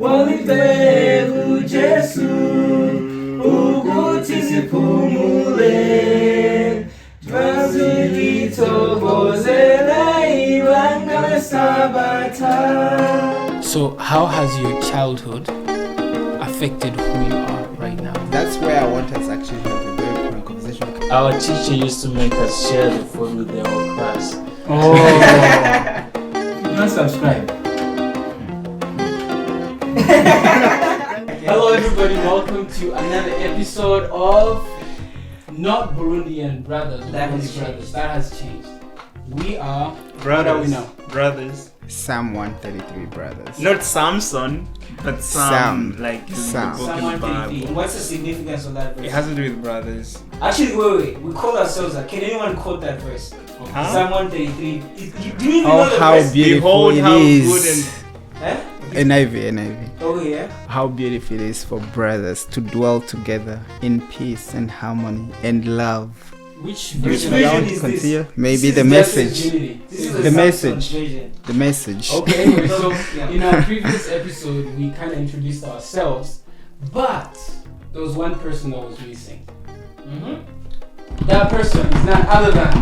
walibelu Jesu ukuthi siphumule twazilithokozele ibanga leSabatha. So how has your childhood affected who you are right now? That's where I want us actually to have a very frank conversation. Our teacher used to make us share the food with the whole class. Oh. Don't subscribe. Hello everybody, welcome to another episode of Not Burundian Brothers. That has changed. We are brothers. We know. Brothers. Psalm 133 brothers. Not Samson, but Sam. Like Sam. the book in Psalm the Bible. 133. What's the significance of that verse? It has to do with brothers. Actually, wait. We call ourselves that. Can anyone quote that verse? Huh? Psalm 133. Do you Oh, know the how verse? beautiful Behold it how is. good NIV. Oh yeah. How beautiful it is for brothers to dwell together in peace and harmony and love. Which Which version we is continue? this? Maybe This the is message. Unity. This is The Samsung message. version. The message. Okay, anyway, so in our previous episode, we kind of introduced ourselves, but there was one person that was missing. That person is none other than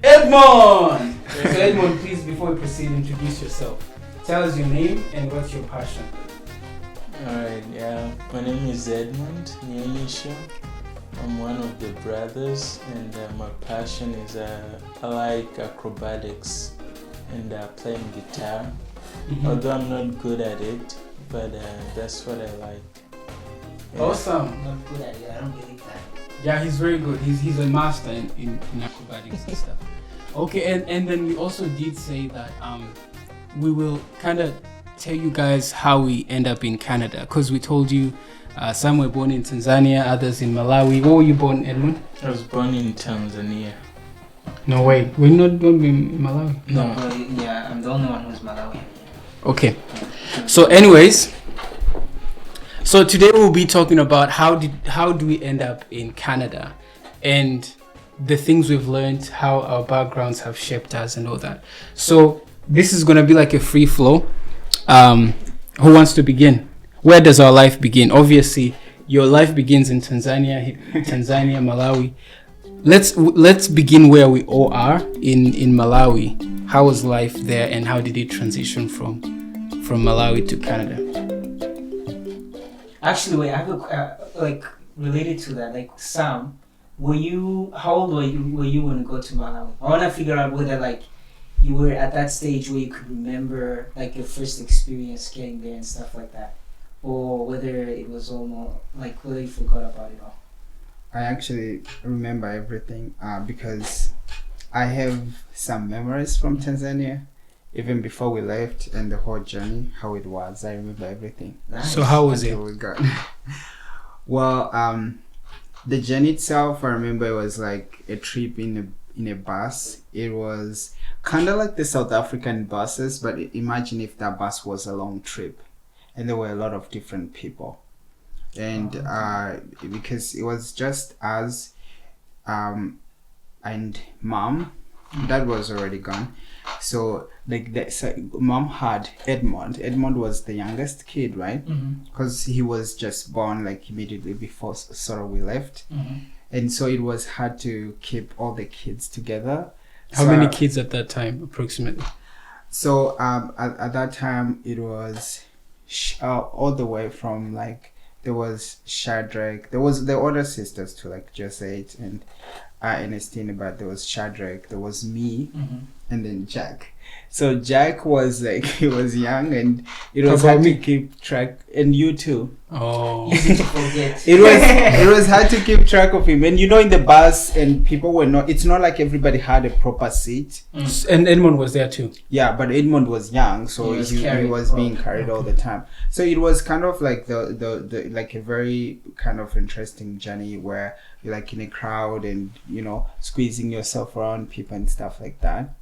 Edmond. So Edmond, please, before we proceed, introduce yourself. Tell us your name and what's your passion. Alright, yeah. My name is Edmond Nyemisho. I'm one of the brothers, and my passion is I like acrobatics and playing guitar. Although I'm not good at it, but that's what I like. Yeah. Awesome. Not good at it. I don't believe that. Yeah, he's very good. He's a master in acrobatics and stuff. Okay, and then we also did say that we will kind of tell you guys how we end up in Canada, because we told you some were born in Tanzania, others in Malawi. Where were you born, Edmund? I was born in Tanzania. No way. We're not born in Malawi. No. Yeah, I'm the only one who's Malawian. Okay. So anyways, so today we'll be talking about how do we end up in Canada and the things we've learned, how our backgrounds have shaped us and all that. So this is going to be like a free flow. Who wants to begin? Where does our life begin? Obviously, your life begins in Tanzania, Malawi. Let's begin where we all are in Malawi. How was life there, and how did it transition from Malawi to Canada? Actually, wait. I have a related to that. Like Sam, how old were you when you go to Malawi? I want to figure out whether you were at that stage where you could remember your first experience getting there and stuff like that, or whether it was almost whether you forgot about it all. I actually remember everything because I have some memories from Tanzania, even before we left, and the whole journey, how it was. I remember everything. Nice. So how was it? We got well, the journey itself, I remember it was like a trip in a bus. It was kind of like the South African buses, but imagine if that bus was a long trip, and there were a lot of different people, and because it was just us, and mom. Dad was already gone, so mom had Edmond. Edmond was the youngest kid, right? Because he was just born immediately before sort of we left, and so it was hard to keep all the kids together. How many kids at that time, approximately? So at that time it was all the way from there was Shadrach, there was the older sisters too, Josette and Ernestine, but there was Shadrach, there was me, and then Jack. So Jack was he was young, and it was hard to keep track, and you too. Oh, Easy to forget. It was hard to keep track of him, and in the bus, and people were not. It's not like everybody had a proper seat. And Edmond was there too. Yeah, but Edmond was young, so he was being carried all the time. So it was kind of like the a very kind of interesting journey where you're in a crowd and squeezing yourself around people and stuff like that.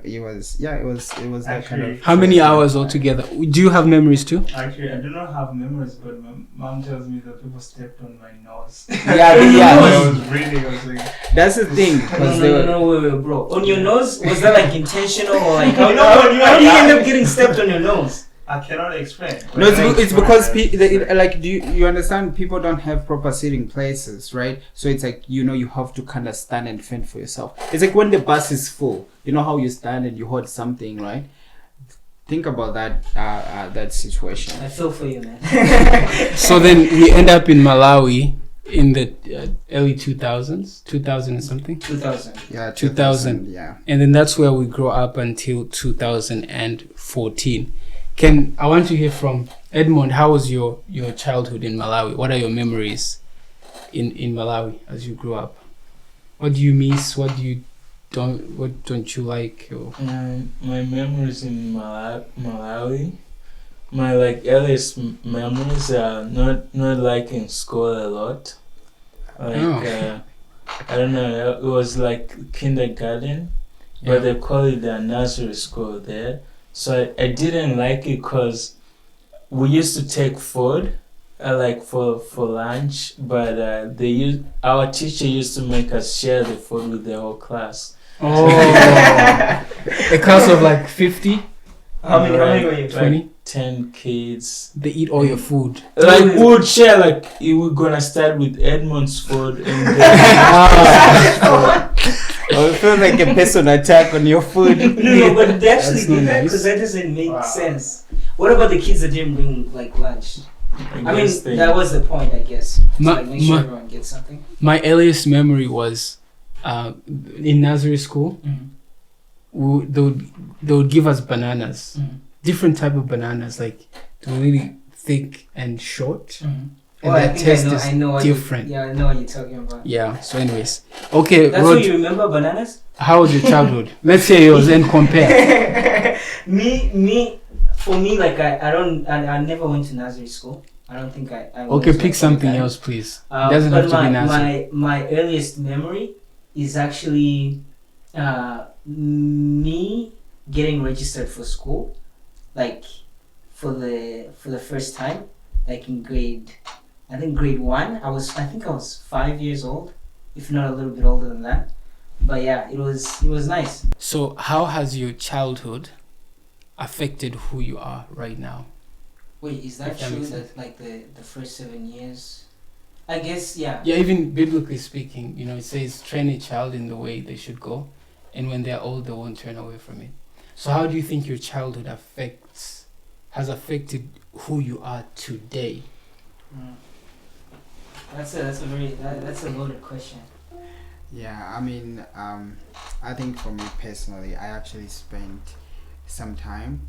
It was that kind of. How many hours altogether? Do you have memories too? Actually, I do not have memories, but my mom tells me that people stepped on my nose. Yeah. I was reading. I was like, that's the thing. No, wait, bro. On your nose? Was that intentional or how did you end up getting stepped on your nose? I cannot explain. No, it's because like, do you understand? People don't have proper sitting places, right? So it's like, you have to kind of stand and fend for yourself. It's like when the bus is full, you know how you stand and you hold something, right? Think about that situation. I feel for you, man. So then we end up in Malawi in the early 2000s, 2000 and something. 2000. Yeah, 2000. Yeah. And then that's where we grow up until 2014. I want to hear from Edmond. How was your childhood in Malawi? What are your memories in Malawi as you grew up? What do you miss? What don't you like? My memories in Malawi, my earliest memories are not like in school a lot. I don't know. It was like kindergarten, but they call it a nursery school there. So I didn't like it because we used to take food, for lunch, but our teacher used to make us share the food with the whole class. Oh, a class of like 50? How many were you? 20? 10 kids. They eat all your food. We would share, we're gonna start with Edmond's food and then Oh, it feels like a personal attack on your food. No, but they actually do that nice. because that doesn't make sense. What about the kids that didn't bring lunch? I mean, that was the point, I guess. Make sure everyone gets something. My earliest memory was in nursery school. Mm-hmm. They would give us bananas, different type of bananas, like they're really thick and short. Mm-hmm. And the taste is different. I know what you're talking about. Yeah. So, anyways, okay. That's what you remember, bananas. How was your childhood? Let's say yours and compare. For me, I never went to nursery school. I don't think I okay, pick something else, please. It doesn't have to be nursery. My earliest memory is actually me getting registered for school, for the first time, in grade 1. I think I was 5 years old, if not a little bit older than that. But yeah, it was nice. So how has your childhood affected who you are right now? Wait, is that true that the first 7 years? I guess, yeah. Yeah, even biblically speaking, it says train a child in the way they should go, and when they're old, they won't turn away from it. So how do you think your childhood has affected who you are today? That's a loaded question. Yeah, I mean, I think for me personally, I actually spent some time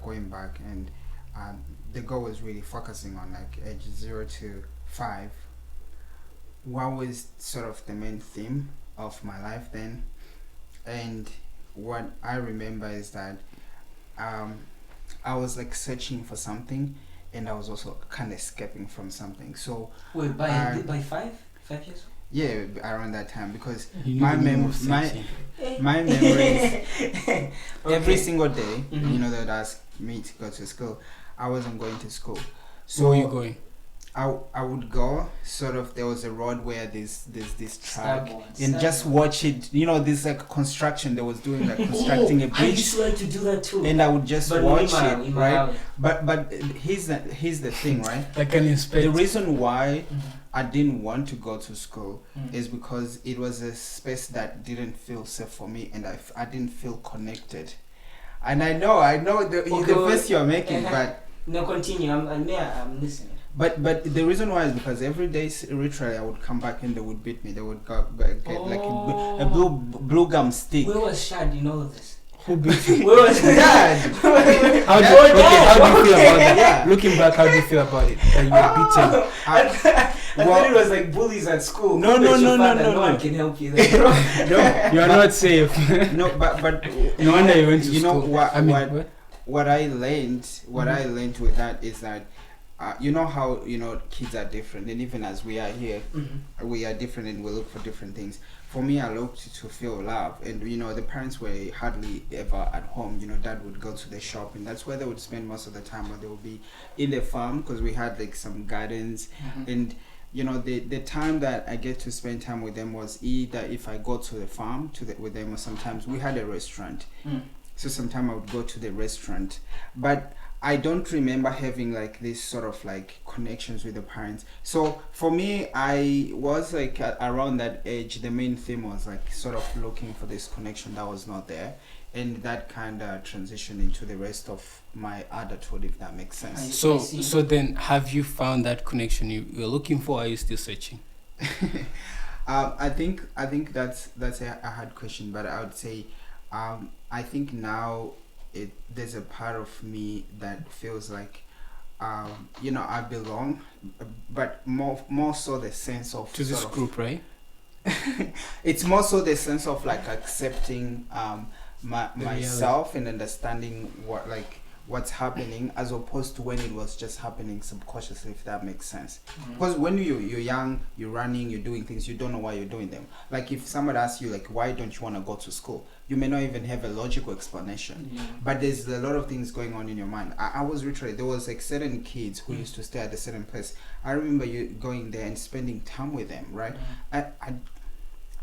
going back, and the goal was really focusing on age 0 to 5. What was sort of the main theme of my life then? And what I remember is that I was searching for something, and I was also kind of escaping from something. So wait, by 5 years old? Yeah, around that time, because my memories every single day, they would ask me to go to school. I wasn't going to school. So where were you going? I would go sort of, there was a road where there's this track, and just watch it, this construction they was doing, constructing a bridge. I used to like to do that too. And I would just watch it, right? But here's the thing, right? Like an inspector. The reason why I didn't want to go to school is because it was a space that didn't feel safe for me, and I didn't feel connected. And I know the face you're making, but no, continue. I'm listening. But the reason why is because every day literally I would come back and they would beat me. They would get a blue gum stick. Where was Shad? You know this. Who beat you? Where was Dad? How do you feel about that? Yeah. Looking back, how do you feel about it? That you were beaten. I thought it was like bullies at school. No. No one can help you there. No, you are not safe. No, but no wonder you went to school. What I learned with that is that how kids are different, and even as we are here, we are different, and we look for different things. For me, I looked to feel love, and the parents were hardly ever at home. Dad would go to the shop, and that's where they would spend most of the time, or they would be in the farm because we had some gardens, and the time that I get to spend time with them was either if I go to the farm with them, or sometimes we had a restaurant. So sometimes I would go to the restaurant, but I don't remember having like this sort of like connections with the parents. So for me, I was like around that age. The main theme was like sort of looking for this connection that was not there, and that kind of transitioned into the rest of my adulthood, if that makes sense. So then, have you found that connection you're looking for? Or are you still searching? I think that's a hard question, but I would say, I think now there's a part of me that feels like, I belong, but more so the sense of To this group, right? it's more so the sense of like accepting myself and understanding what's happening, as opposed to when it was just happening subconsciously, if that makes sense. Because when you're young, you're running, you're doing things, you don't know why you're doing them. Like if somebody asks you like, why don't you want to go to school, you may not even have a logical explanation, but there's a lot of things going on in your mind. I was literally, there was like certain kids who used to stay at a certain place. I remember you going there and spending time with them, right?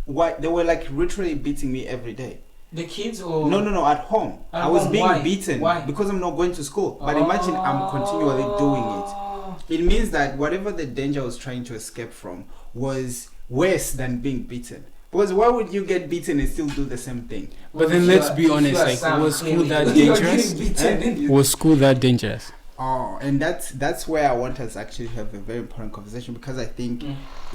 Why they were like literally beating me every day. The kids or no, at home. At I was home, being why? beaten Why? because I'm not going to school. But imagine I'm continually doing it. It means that whatever the danger I was trying to escape from was worse than being beaten. Because why would you get beaten and still do the same thing? But then let's be honest, like, was school that dangerous? Was school that dangerous? Oh, and that's where I want us actually to have a very important conversation, because I think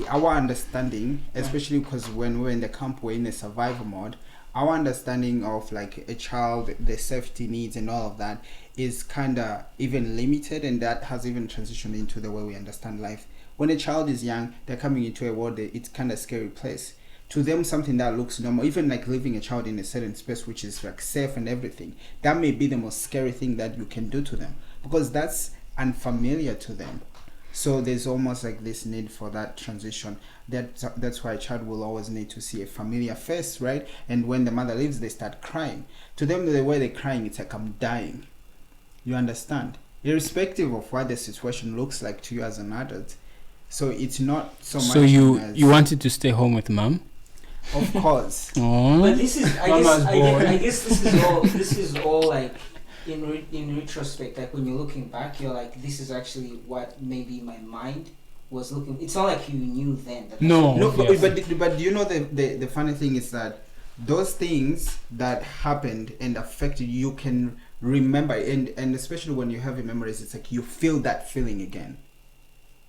our understanding, especially because when we're in the camp, we're in a survival mode, our understanding of like a child, the safety needs and all of that is kind of even limited, and that has even transitioned into the way we understand life. When a child is young, they're coming into a world that it's kind of scary place. To them, something that looks normal, even like leaving a child in a certain space which is like safe and everything, that may be the most scary thing that you can do to them, because that's unfamiliar to them. So there's almost like this need for that transition. That's why a child will always need to see a familiar face, right? And when the mother leaves, they start crying. To them, the way they're crying, it's like, I'm dying. You understand? Irrespective of what the situation looks like to you as an adult. So it's not so much. So you wanted to stay home with mom? Of course. But this is, I guess this is all like, in retrospect, like when you're looking back, you're like, this is actually what maybe my mind was looking. It's not like you knew then. But you know the funny thing is that those things that happened and affected you can remember, and especially when you have your memories, it's like you feel that feeling again.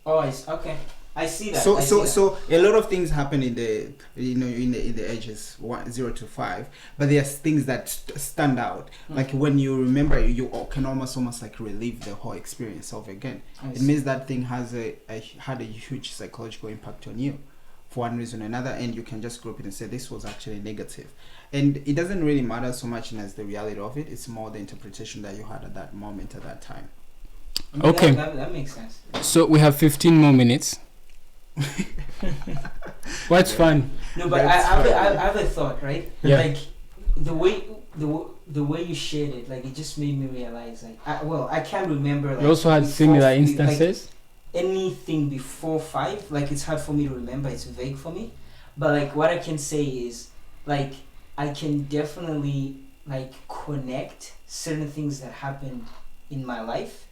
Oh, okay. I see that. So a lot of things happen in the in the ages 0 to 5, but there's things that stand out. Like when you remember, you can almost like relive the whole experience over again. It means that thing had a huge psychological impact on you, for one reason or another, and you can just group it and say this was actually negative. And it doesn't really matter so much as the reality of it. It's more the interpretation that you had at that moment, at that time. I mean, Okay. That makes sense. So we have 15 more minutes. What's fun? No, but I have a thought, right? Yeah. Like the way you shared it, like it just made me realize, like, I can't remember. Like, You also had similar instances. Like, anything before 5, like it's hard for me to remember. It's vague for me. But like what I can say is, like, I can definitely like connect certain things that happened in my life,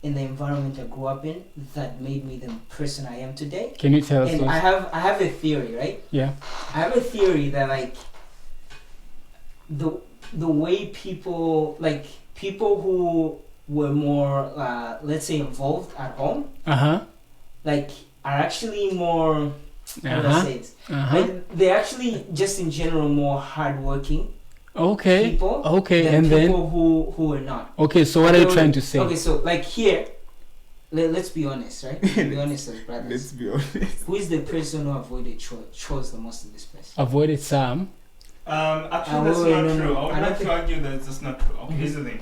in the environment I grew up in, that made me the person I am today. Can you tell us? And I have a theory, right? Yeah. I have a theory that like the way people who were more let's say involved at home, like are actually more how do I say it? Like, they're actually just in general more hardworking. Okay. People. Okay, than and people then who are not. Okay, so what are you trying to say? Okay, so like here, let's be honest, right? Let's be honest as brothers. Let's be honest. Who is the person who avoided chores the most in this place? Avoided Sam. Actually, that's not true. I would like to argue that that's not true. Okay, here's the thing.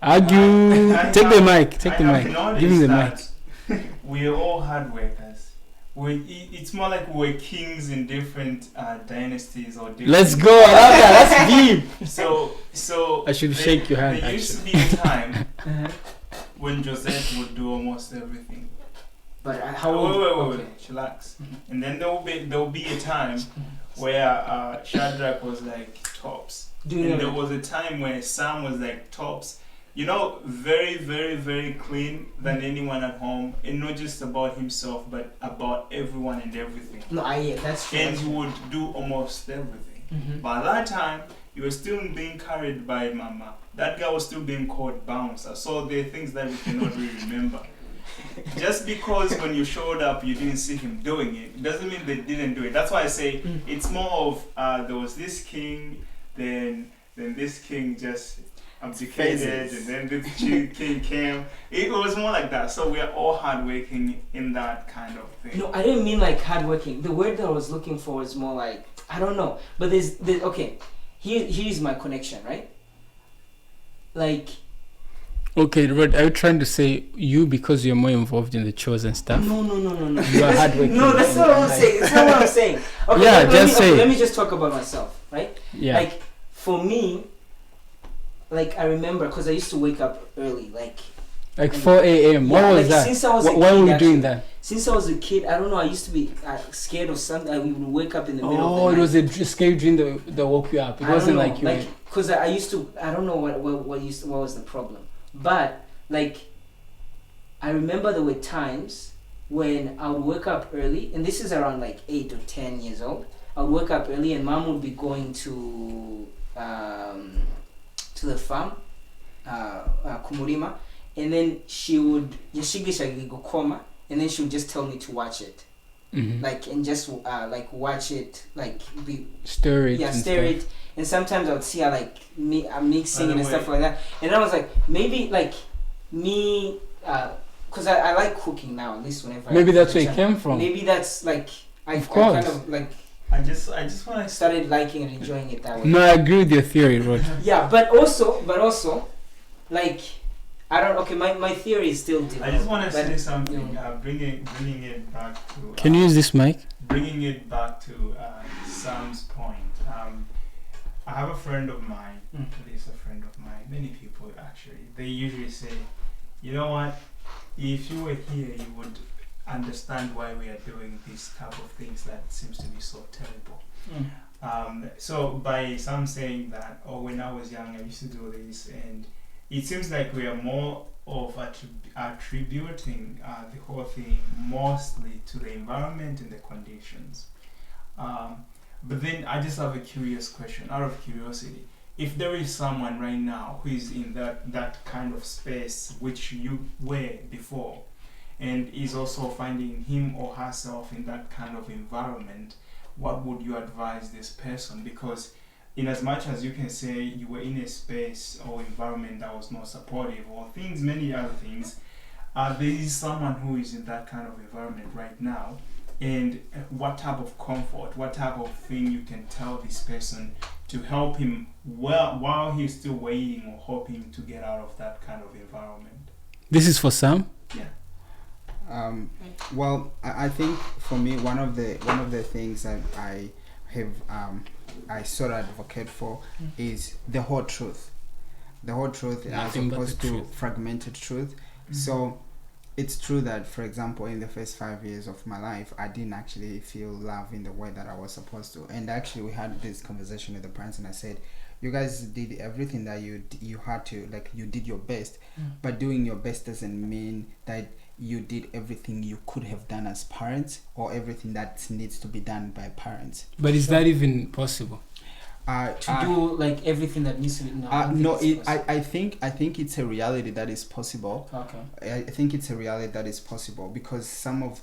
Argue. Take the mic. I have Give me the mic. noticed that we're all hard workers. It's more like we're kings in different dynasties or different. Let's go. I love that. That's deep. So I should shake your hand. There used to be a time when Josette would do almost everything. But how? Wait, chillax. And then there will be a time where Shadrach was like tops. And there was a time where Sam was like tops. very, very, very clean than anyone at home, and not just about himself, but about everyone and everything. No, yeah, that's true. And that's he true. would do almost everything. Mm-hmm. By that time, you were still being carried by mama. That guy was still being called bouncer. So there are things that we cannot really remember. Just because when you showed up you didn't see him doing it doesn't mean they didn't do it. That's why I say it's more of there was this king, then this king just abdicated, and then this king came. It was more like that. So we are all hardworking in that kind of thing. No, I didn't mean like hardworking. The word that I was looking for was more like, I don't know. But there's okay. Here's my connection, right? Like. Okay, Rod, are you trying to say you because you're more involved in the chores and stuff? No. You are hardworking. No, that's not what I'm saying. That's not what I'm saying. Okay, Yeah, let me just talk about myself, right? Yeah. Like, for me, like, I remember, because I used to wake up early, like 4 a.m. What was like, that? Since I was a Why kid, were you actually. doing that? Since I was a kid, I don't know, I used to be scared of something. We would wake up in the middle of the Oh, night. it was a scary dream that woke you up. It wasn't like you were... Because I used to, I don't know what was the problem. But, like, I remember there were times when I would wake up early, and this is around like 8 or 10 years old. I would wake up early, and mom would be going to the farm, Kumurima, and then she would and then she would just tell me to watch it, like, and just like watch it, like stir it. Yeah, stir it. And sometimes I would see her like mixing and stuff like that, and I was like, maybe like me, because I like cooking now, at least whenever. Maybe that's where it came from. Maybe that's like I kind of like. I just want to started liking and enjoying it that way. No, I agree with your theory, Rod. Yeah, but also, like, I don't. Okay, my theory is still different. I just want to say something. Bringing it back to. Can you use this mic? Bringing it back to Sam's point. I have a friend of mine. At least a friend of mine. Many people actually. They usually say, you know what? If you were here, you would understand why we are doing these type of things that seems to be so terrible. So by some saying that, when I was young I used to do this, and it seems like we are more of attributing the whole thing mostly to the environment and the conditions. But then I just have a curious question, out of curiosity. If there is someone right now who is in that kind of space which you were before, and is also finding him or herself in that kind of environment, what would you advise this person? Because in as much as you can say you were in a space or environment that was not supportive or things, many other things, there is someone who is in that kind of environment right now, and what type of comfort, what type of thing you can tell this person to help him while he's still waiting or hoping to get out of that kind of environment? This is for Sam? Yeah. Well, I think for me one of the things that I have I sort of advocate for is the whole truth. The whole truth as opposed to fragmented truth. So it's true that, for example, in the first 5 years of my life, I didn't actually feel love in the way that I was supposed to. And actually, we had this conversation with the parents, and I said, you guys did everything that you had to, like, you did your best. But doing your best doesn't mean that you did everything you could have done as parents or everything that needs to be done by parents. But is that even possible? To do like everything that needs to be I think it's a reality that is possible. Okay. I think it's a reality that is possible because some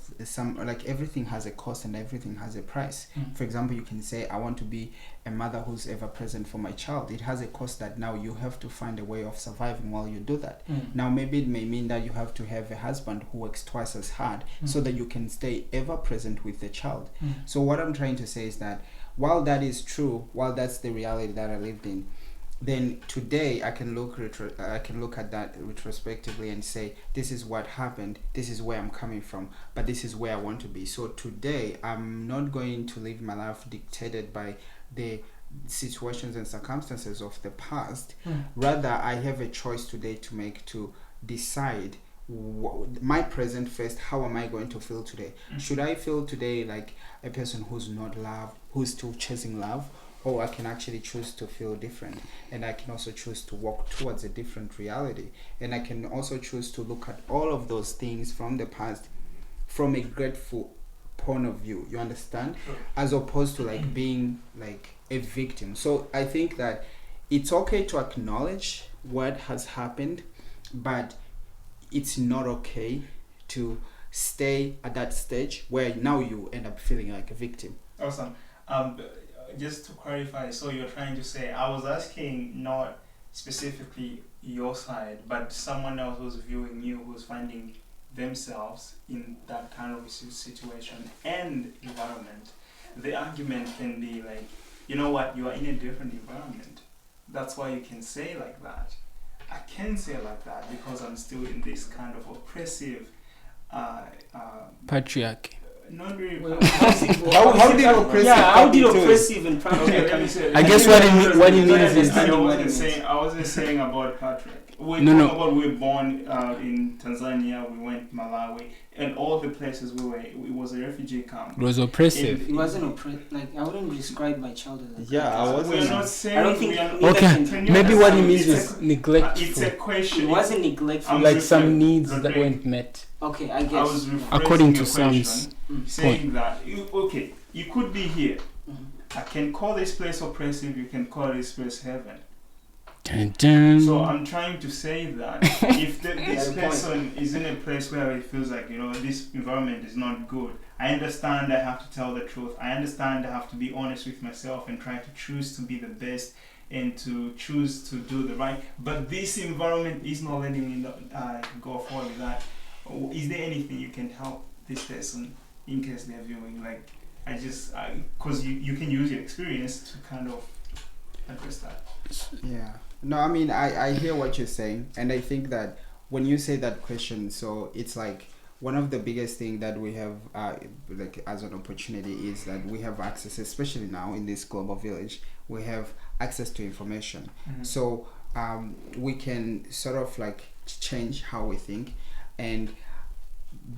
like everything has a cost and everything has a price. For example, you can say, I want to be a mother who's ever present for my child. It has a cost that now you have to find a way of surviving while you do that. Now maybe it may mean that you have to have a husband who works twice as hard so that you can stay ever present with the child. So what I'm trying to say is that while that is true, while that's the reality that I lived in, then today I can look at that retrospectively and say, this is what happened, this is where I'm coming from, but this is where I want to be. So today I'm not going to live my life dictated by the situations and circumstances of the past. Rather, I have a choice today to make, to decide my present first. How am I going to feel today? Should I feel today like a person who's not loved, who's still chasing love, oh, I can actually choose to feel different, and I can also choose to walk towards a different reality, and I can also choose to look at all of those things from the past from a grateful point of view, you understand, as opposed to like being like a victim. So I think that it's okay to acknowledge what has happened, but it's not okay to stay at that stage where now you end up feeling like a victim. Awesome. Just to clarify, so you're trying to say, I was asking not specifically your side, but someone else who's viewing you, who's finding themselves in that kind of situation and environment. The argument can be like, you know what, you are in a different environment. That's why you can say like that. I can say like that because I'm still in this kind of oppressive Patriarchy. not really. How did oppressive? Yeah, how did come into it? oppressive and Okay, let me patriarchy? say. I guess what he means is I wasn't saying about Patrick. We're born in Tanzania. We went Malawi, and all the places we were. It was a refugee camp. it was oppressive. It wasn't like I wouldn't describe my childhood. As Yeah, I wasn't. We're not saying. I don't think. we are, Okay, Can you maybe what he understand? means It's is neglectful. It's a question. It wasn't neglectful. I'm like referring- some needs that Rodrigo, weren't met. Okay, I I guess. was rephrasing According to your Sam's question, saying that you could be here. Mhm. I can call this place oppressive. You can call this place heaven. Dun, dun. So I'm trying to say that if this person is in a place where it feels like, this environment is not good, I understand I have to tell the truth. I understand I have to be honest with myself and try to choose to be the best and to choose to do the right. But this environment is not letting me go forward with that. Is there anything you can help this person in case they're viewing? Like, because you can use your experience to kind of address that. Yeah. No, I mean, I hear what you're saying, and I think that when you say that question, so it's like one of the biggest thing that we have like as an opportunity is that we have access, especially now in this global village, we have access to information. Mm-hmm. So we can sort of like change how we think, and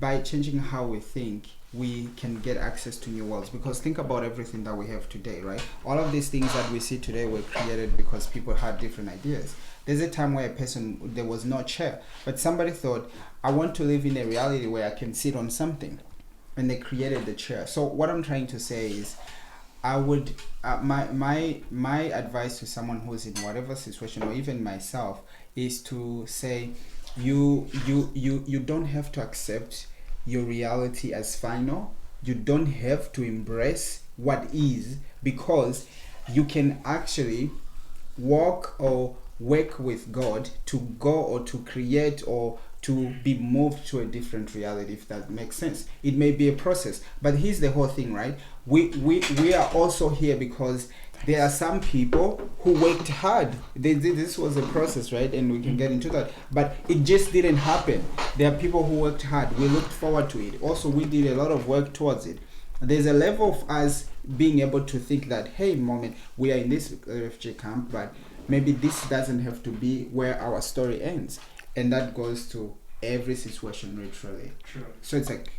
by changing how we think, we can get access to new worlds. Because think about everything that we have today, right? All of these things that we see today were created because people had different ideas. There's a time where there was no chair, but somebody thought, I want to live in a reality where I can sit on something, and they created the chair. So what I'm trying to say is, I would my advice to someone who's in whatever situation, or even myself, is to say, you don't have to accept your reality as final. You don't have to embrace what is, because you can actually walk or work with God to go or to create or to be moved to a different reality, if that makes sense. It may be a process, but here's the whole thing, right? We are also here because there are some people who worked hard. This was a process, right? And we can get into that, but it just didn't happen. There are people who worked hard. We looked forward to it. Also, we did a lot of work towards it. There's a level of us being able to think that, hey, moment, we are in this refugee camp, but maybe this doesn't have to be where our story ends. And that goes to every situation, literally. True. So it's like,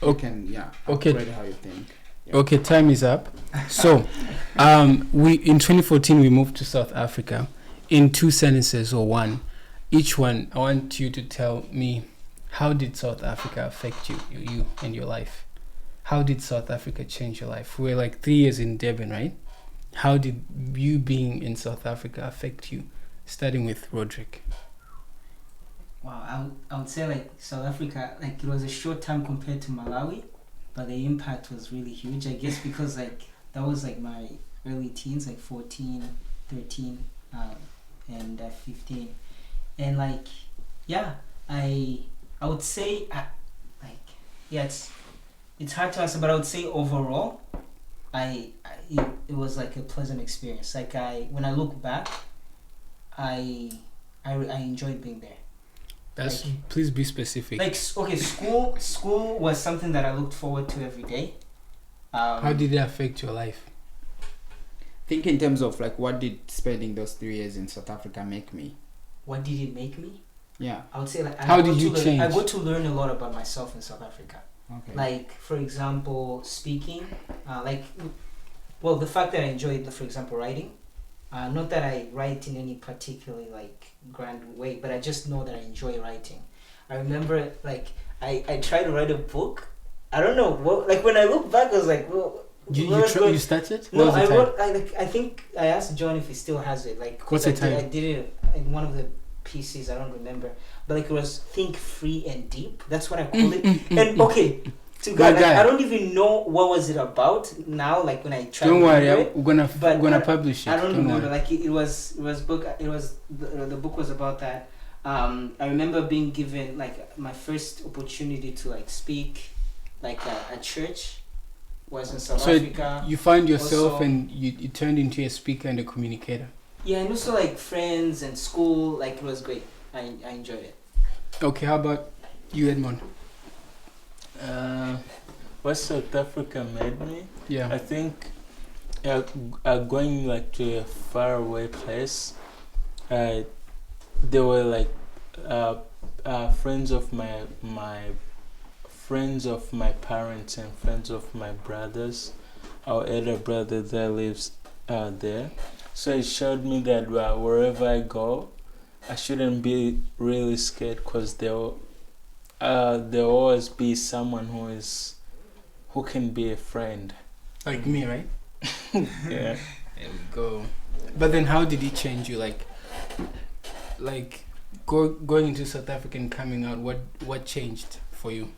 Okay. you can, Okay. upgrade how you think. Yeah. Okay, time is up. So, we in 2014 we moved to South Africa. In 2 sentences or one, each one, I want you to tell me, how did South Africa affect you and your life? How did South Africa change your life? We're like 3 years in Durban, right? How did you being in South Africa affect you? Starting with Roderick. Wow, I would say like South Africa, like it was a short time compared to Malawi, but the impact was really huge. I guess because like that was like my early teens, like 14, 13, and 15, and like I would say it's hard to answer, but I would say overall, it was like a pleasant experience. Like when I look back, I enjoyed being there. Please be specific. Like, okay, school was something that I looked forward to every day. How did it affect your life? Think in terms of like, what did spending those 3 years in South Africa make me? What did it make me? Yeah. I would say like How did you change? I got to learn a lot about myself in South Africa. Okay. Like, for example, speaking. Like well, the fact that I enjoy, for example, writing. Not that I write in any particularly like grand way, but I just know that I enjoy writing. I remember like I tried to write a book. I don't know what, like when I look back, I was like, well, You started? What no, was the I time? wrote. I think I asked John if he still has it. Like, 'cause What's the I time? did it in one of the PCs. I don't remember, but like it was Think Free and Deep. That's what I call it. And okay, to God, like, I don't even know what was it about now. Like when I tried. Don't to worry, remember it, we're gonna publish it. I don't remember. worry. Like it was book. It was the book was about that. I remember being given like my first opportunity to like speak, like at church, was in South So Africa. you find yourself Also- and you turned into a speaker and a communicator. Yeah, and also like friends and school. Like it was great. I enjoyed it. Okay, how about you, Edmond? What South Africa made me? Yeah. I think going like to a faraway place. They were like friends of my parents and friends of my brothers. Our elder brother that lives there. So it showed me that wherever I go, I shouldn't be really scared because there'll always be someone who can be a friend. Like me, right? Yeah. There we go. But then how did it change you? Like going into South Africa and coming out, what changed for you?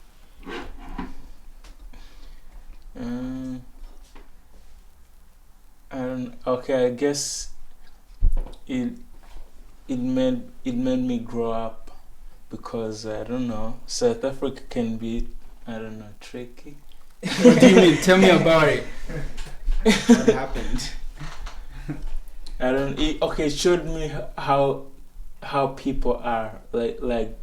Okay, I guess it made me grow up because I don't know, South Africa can be, I don't know, tricky. What do you mean? Tell me about it. What happened? It showed me how people are, like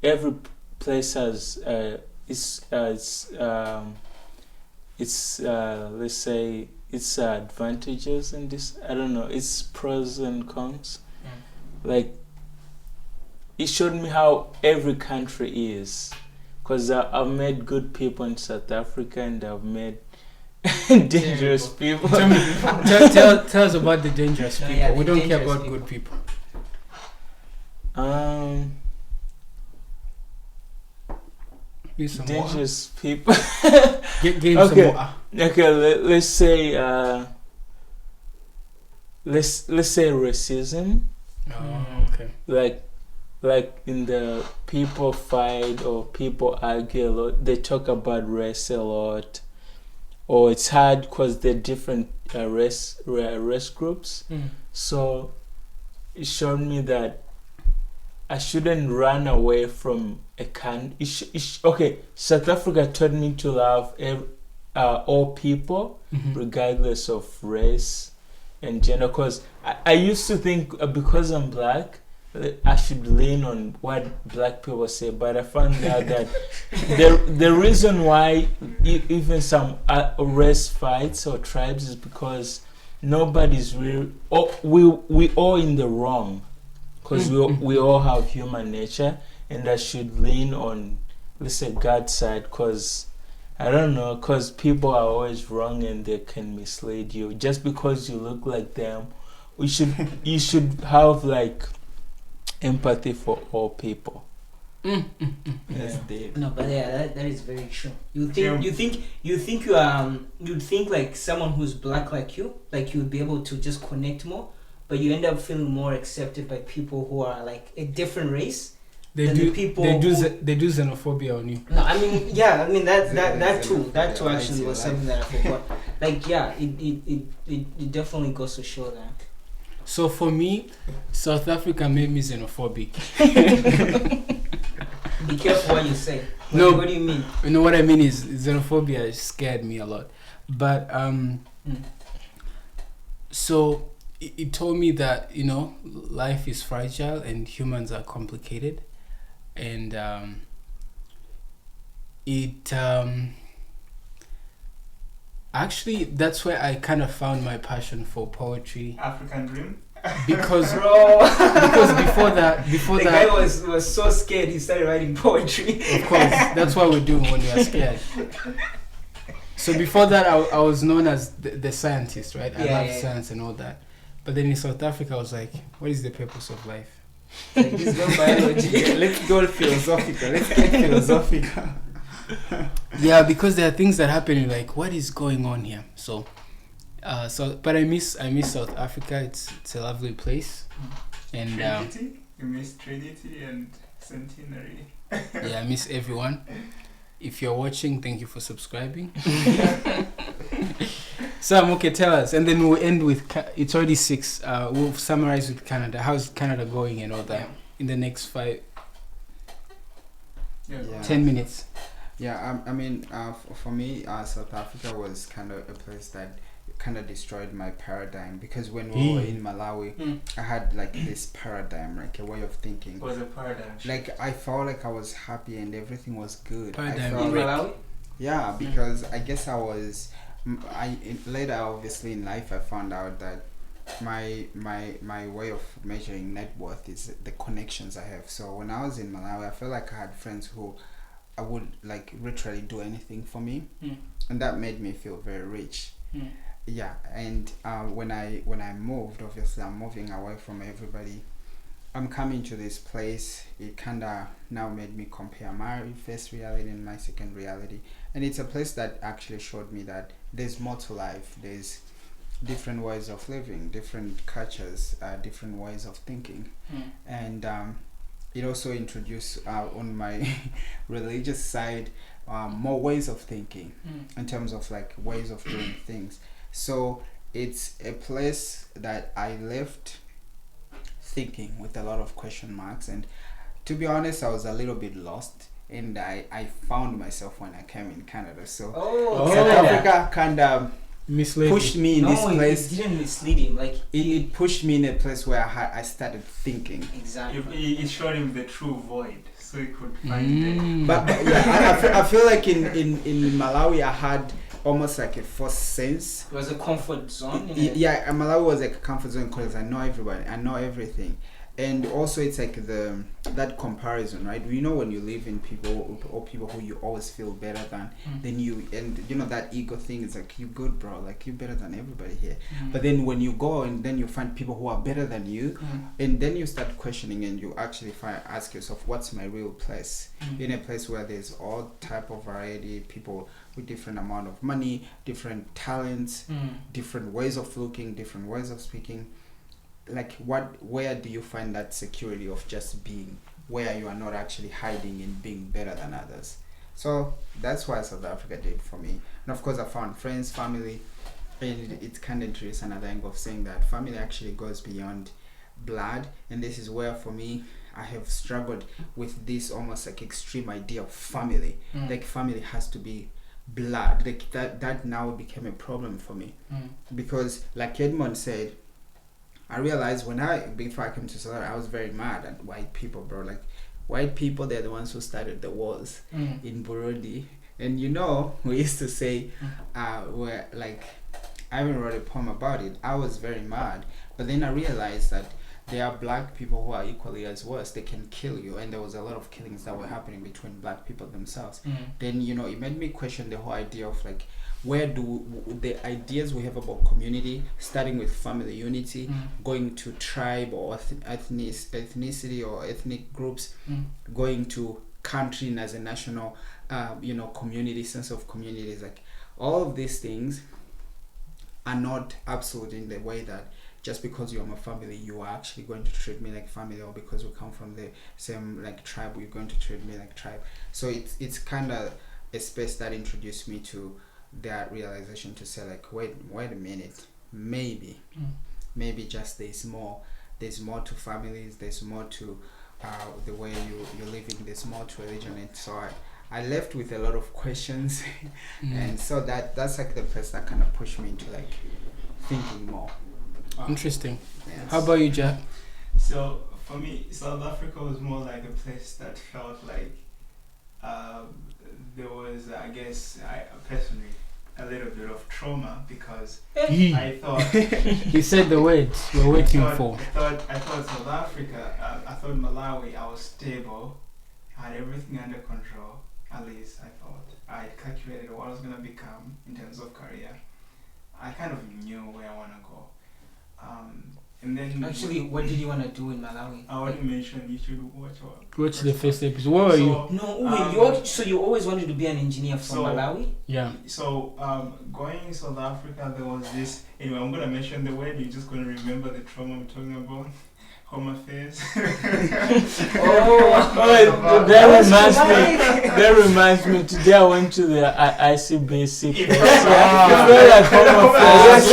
every place has let's say its advantages and this, I don't know, its pros and cons. Like it showed me how every country is, because I've met good people in South Africa and I've met dangerous people. Tell us about the dangerous people. Yeah, we the don't care dangerous about people. good people. Give some more. Dangerous people. Give Okay. some more. Okay, let's say let's say racism, Oh, okay. like in the people fight or people argue a lot, they talk about race a lot, or it's hard because they're different race groups. So it showed me that I shouldn't run away from a country. Okay, South Africa taught me to love all people, regardless of race and gender. Because I used to think because I'm black, I should lean on what black people say. But I found out that the reason why even some race fights or tribes is because nobody's really. We all in the wrong. Because we all have human nature, and I should lean on, let's say, God's side. Because I don't know, because people are always wrong and they can mislead you. Just because you look like them, you should have like empathy for all people. That's deep. No, but yeah, that is very true. You'd think like someone who's black like you would be able to just connect more, but you end up feeling more accepted by people who are like a different race. They do xenophobia on you. No, I mean, yeah, I mean that too Yeah, actually was something that I forgot. Like, yeah, it definitely goes to show that. So for me, South Africa made me xenophobic. Be careful what you say. No. What do you mean? You know what I mean is xenophobia scared me a lot. But so it told me that, you know, life is fragile and humans are complicated, and actually that's where I kind of found my passion for poetry, African dream. because Bro, before that the guy was so scared he started writing poetry. of course that's what we do when we are scared. So before that, I was known as the scientist, right? I Yeah, love yeah. science and all that. But then in South Africa, I was like, what is the purpose of life? Like, this is not biology. Let's go philosophical. Let's get philosophical. Yeah, because there are things that happen. You're like, what is going on here? So, but I miss South Africa. It's a lovely place, and Trinity? You miss Trinity and Centenary. yeah, I miss everyone. If you're watching, thank you for subscribing. Sam, okay, tell us, and then we'll end with. It's already 6. We'll summarize with Canada. How's Canada going and all that in the next 10 minutes. Yeah, I mean, for me, South Africa was kind of a place that kind of destroyed my paradigm, because when we were in Malawi, I had like this paradigm, like a way of thinking. What was a paradigm shift? Like I felt like I was happy and everything was good. Paradigm I felt In like, Malawi? yeah, because I guess I was. Later, obviously in life, I found out that my way of measuring net worth is the connections I have. So when I was in Malawi, I felt like I had friends who I would like literally do anything for me, and that made me feel very rich. Yeah, and when I moved, obviously I'm moving away from everybody. I'm coming to this place. It kinda now made me compare my first reality and my second reality, and it's a place that actually showed me that there's more to life. There's different ways of living, different cultures, different ways of thinking, and it also introduced on my religious side more ways of thinking in terms of like ways of doing things. So it's a place that I left thinking with a lot of question marks, and to be honest, I was a little bit lost, and I found myself when I came in Canada. So South Africa kind of pushed me in this place. It didn't mislead him. Like it pushed me in a place where I started thinking. Exactly. It showed him the true void, so he could find it. But yeah, I feel like in Malawi I had almost like a first sense. It was a comfort zone. Yeah, Malawi was like a comfort zone because I know everybody, I know everything, and also it's like that comparison, right? You know, when you live in people or people who you always feel better than, then you, and you know that ego thing is like, you good, bro, like you better than everybody here. But then when you go and then you find people who are better than you, and then you start questioning and you actually ask yourself, what's my real place? In a place where there's all type of variety, people with different amount of money, different talents, different ways of looking, different ways of speaking. Like where do you find that security of just being, where you are not actually hiding and being better than others? So that's why South Africa did for me. And of course I found friends, family, and it kind of introduced another angle of saying that family actually goes beyond blood, and this is where for me I have struggled with this almost like extreme idea of family. Like family has to be blood, like that now became a problem for me, because like Edmond said, I realized before I came to South Africa, I was very mad at white people, bro. Like white people, they're the ones who started the wars in Burundi, and you know, we used to say where like, I even wrote a poem about it. I was very mad, but then I realized that there are black people who are equally as worse. They can kill you, and there was a lot of killings that were happening between black people themselves. Then, you know, it made me question the whole idea of like, where do the ideas we have about community, starting with family unity, going to tribe or ethnicity or ethnic groups, going to country as a national, you know, community, sense of community, is like all of these things are not absolute in the way that just because you're my family, you are actually going to treat me like family, or because we come from the same like tribe, you're going to treat me like tribe. So it's kind of a space that introduced me to that realization to say like, wait a minute, maybe just there's more to families, there's more to the way you're living, there's more to religion. And so I left with a lot of questions, and so that's like the place that kind of pushed me into like thinking more. Interesting. Yes. How about you, Jack? So for me, South Africa was more like a place that felt like there was, I guess, personally, a little bit of trauma, because I thought You said the word we're waiting for. I thought South Africa, I thought Malawi, I was stable, I had everything under control, at least I thought. I calculated what I was gonna become in terms of career. I kind of knew where I wanna go. And then Actually, what did you want to do in Malawi? I already mentioned you should Watch the first episode. Where were you? No, so you always wanted to be an engineer from Malawi? Yeah. So going in South Africa, there was this. Anyway, I'm gonna mention the word. You're just gonna remember the trauma I'm talking about. Home affairs. That reminds me. Today I went to the IC basic. You feel like home affairs.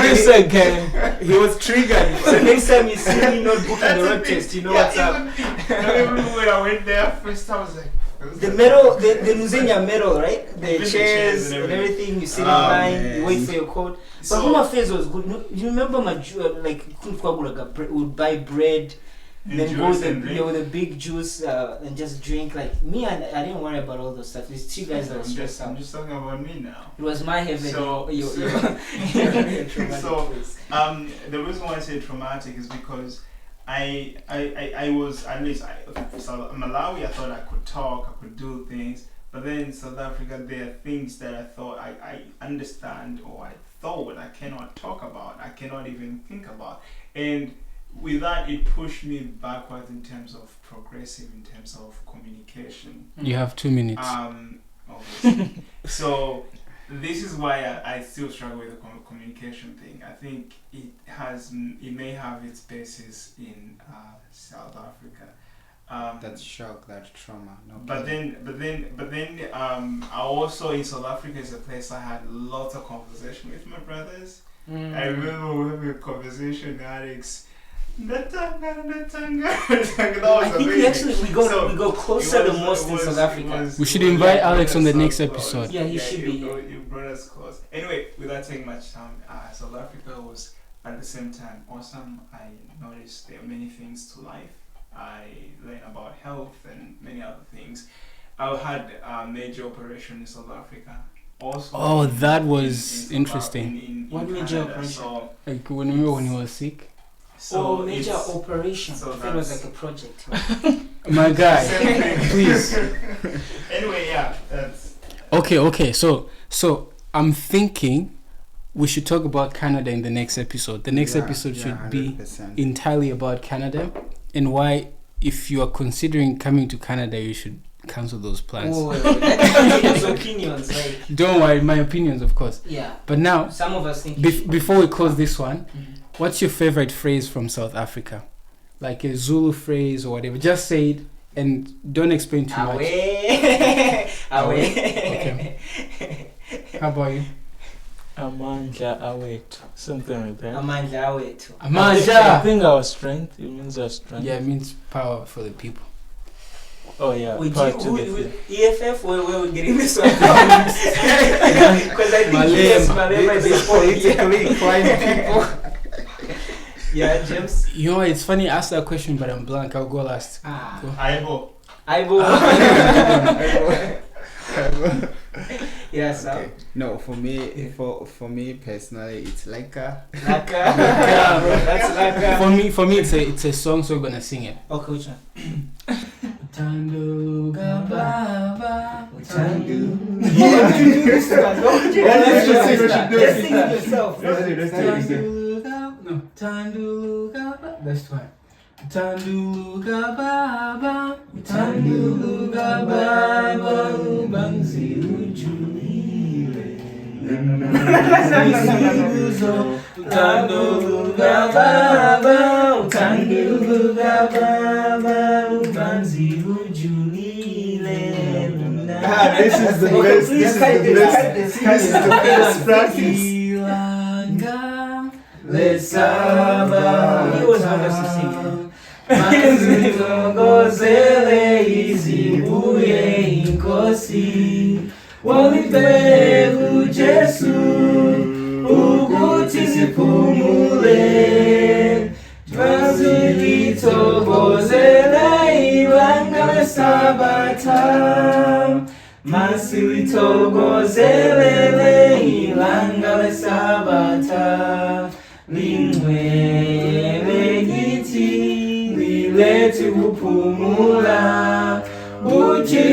This again. He was triggered. So next time you see me not booking the road test, you know what's up. Even when I went there first, I was like. The medal, the Muzenya medal, right? The chairs and everything. You sit in line, you wait for your code. But Home Affairs was good. No, you remember my would buy bread, and then go with the big juice and just drink. Like me, I didn't worry about all those stuff. It's two guys that were stressed out. I'm just talking about me now. It was my heaven. So the reason why I say traumatic is because I was at least Malawi. I thought I could talk, I could do things, but then in South Africa there are things that I thought I understand or I thought I cannot talk about, I cannot even think about, and with that it pushed me backwards in terms of progressive, in terms of communication. You have 2 minutes. Obviously. So this is why I still struggle with the communication thing. I think it may have its basis in South Africa. That shock, that trauma. No but then, I also in South Africa is a place I had lots of conversation with my brothers. I remember we having a conversation, Alex. Natanga. That was amazing. we go closer the most in South Africa. We should invite Alex on the next episode. Yeah, he should be. You brought us close. Anyway, without taking much time, South Africa was at the same time awesome. I noticed there are many things to life. I learned about health and many other things. I had a major operation in South Africa. Also, that was interesting. In what Canada. major operation? So, like when you were sick. Major operation. So it was like a project. My guy, please. Anyway, yeah, that's Okay. So I'm thinking we should talk about Canada in the next episode. The next episode should be 100%. entirely about Canada and why, if you are considering coming to Canada, you should cancel those plans. That's opinions, like. Don't worry, my opinions, of course. Yeah. But now, some of us think. Before we close this one, what's your favorite phrase from South Africa? Like a Zulu phrase or whatever. Just say it and don't explain too much. Away. Okay. How about you? Amandla awethu, something like that. Amandla awethu. I think our strength. It means our strength. Yeah, it means power for the people. Oh yeah, power to the people. EFF, where we're getting this one from? Because I think Malema is politically inclined people. Yeah, James. You know, it's funny. Ask that question, but I'm blank. I'll go last. Go. Aibo. Yes. Okay. No, for me personally, it's Laka. Laka. That's Laka. For me, it's a song, so we're gonna sing it. Okay, which one? Utandu gababa, utandu. Just sing it yourself. Utandu gababa. That's fine. Utandu gababa, utandu gababa, ubanzi ujulile. Utandu gababa, utandu gababa, ubanzi ujulile. This is the best. This is the best practice. Lesaba. He was one of the singing. Mazitongozele izibuye inkosi Walibegu Jesu Ukuthi sipumule Mazilitongozele ilanga lesabata Mazilitongozele ilanga lesabata Lingwele giti Lileti kupumula Uchi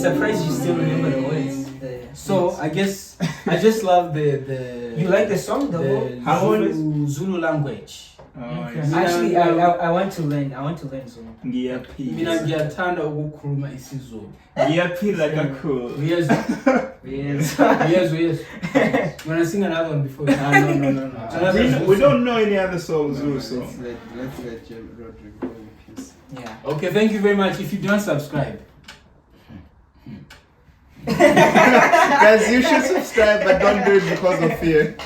surprised you still remember the words. So I guess I just love the You like the song, the whole? the Zulu language. Okay. Actually, I want to learn. I want to learn Zulu. Mina ngiyathanda ukukhuluma isiZulu. Ngiyaphi like a cool. Yes. Yes. When I sing another one before. No. We don't know any other songs, Zulu song. Let's let Rodrigo go in peace. Yeah. Okay, thank you very much. If you don't subscribe. Guys, you should subscribe, but don't do it because of fear.